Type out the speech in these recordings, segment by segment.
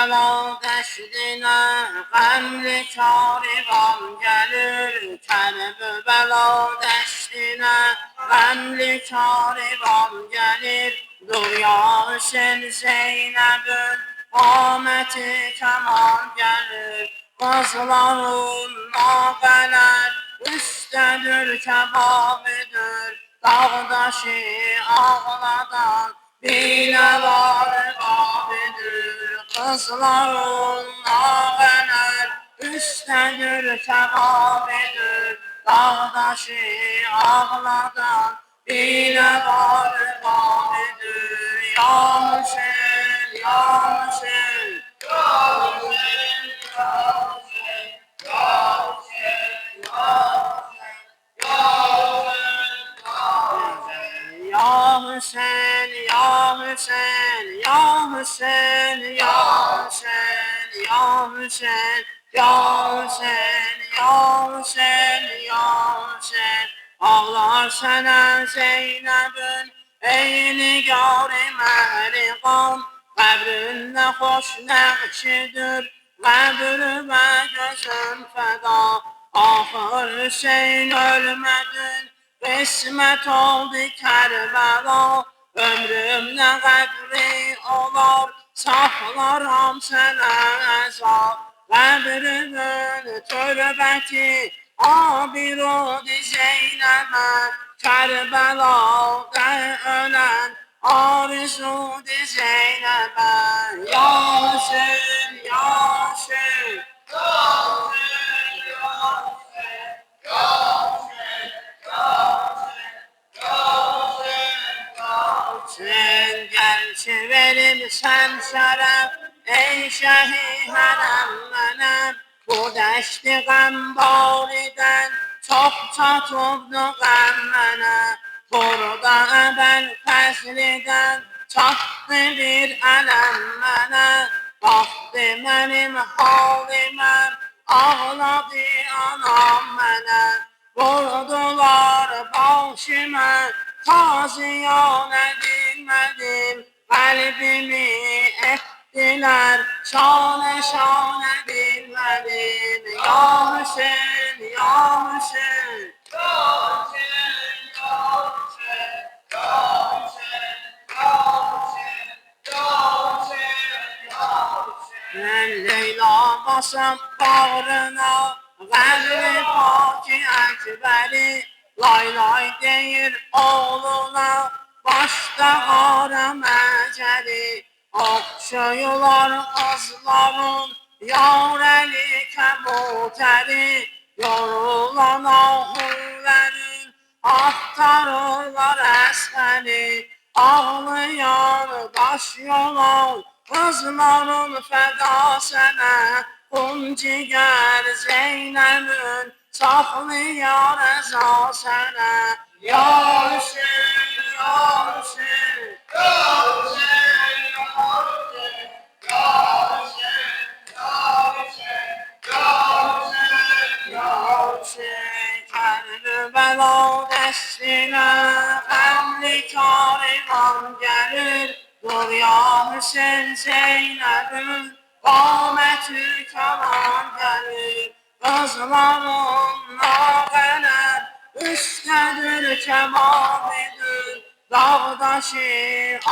Kerbela deştine gamli karivan gelir. Kerbela deştine gamli karivan gelir. Dur ya Hüseyin Zeynep'in kâmeti kemal gelir. Kızların nağeler üstədir kebabidir. Dağdaşı ağladan bile var abidir. Kızların nağeler üstədir kebabidir. Dağdaşı ağladan bile var abidir. Ya Hüseyin, ya Hüseyin, ya Hüseyin, ya Hüseyin, ya Hüseyin, ya Hüseyin, ya Hüseyin, ya Hüseyin, ya Hüseyin, ya Hüseyin, ya Hüseyin, ya Hüseyin, ya Hüseyin. Ağlar sənə Zeynəbin eyni gâri məhriqan. Qəbrində xoş nəqşidir, qəbri və gözün fəda. Axır Hüseyin ölmədin, qismət oldu Kərbəla. Ömrümdə qəbri olar, saxlaram sənə əzab. Qəbrimin törbəti abir oldu Zeynəbə. Kərbəlada ölən arzudu Zeynəbə. Ya Hüseyin, ya Hüseyin, ya Hüseyin, ya Hüseyin, ya Hüseyin, ya Hüseyin, ya Hüseyin, ya Hüseyin. Gerçi verirsən şərəf, ey şəhihənəm mənəm. Bu dəşti qəmbaridən çox çatıbdı qəm mənə. Burada əbəl fəzlidən çatdı bir ələm mənə. Baxdı mənim haliməm, ağladı anam mənə. Vurdular başımə, taziyan edilmədim. Qəlbimi etdilər, şanə şanə bilmədim. Ya Hüseyin, ya Hüseyin, ya Hüseyin, ya Hüseyin, ya Hüseyin, ya Hüseyin, ya Hüseyin, ya Hüseyin. Mən Leyla basam bağrına, qəbri paki əkbəri. Lay lay deyir oğluna, başda haram əcəli. Oxşayırlar qızların, yar əli kəbutəri. Yorulan ahurlərin, axtarırlar əsəri. Ağlayan daş yolan, qızların fəda sənə. Quncigar Zeynəbin, saxlayar əza sənə. Ya Hüseyin, ya Hüseyin, ya Hüseyin, ya Hüseyin, ya Hüseyin, ya Hüseyin, ya Hüseyin, ya Hüseyin. Kərbəla dəstinə qəmli karivan gəlir. Dur ya Hüseyin Zeynəbin qaməti kəman gəlir. Qızların nağələr üstədir kəmabidir. Dağdaşı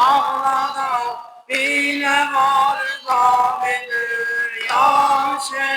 ağladan bilə var qabidir. Ya Hüseyin,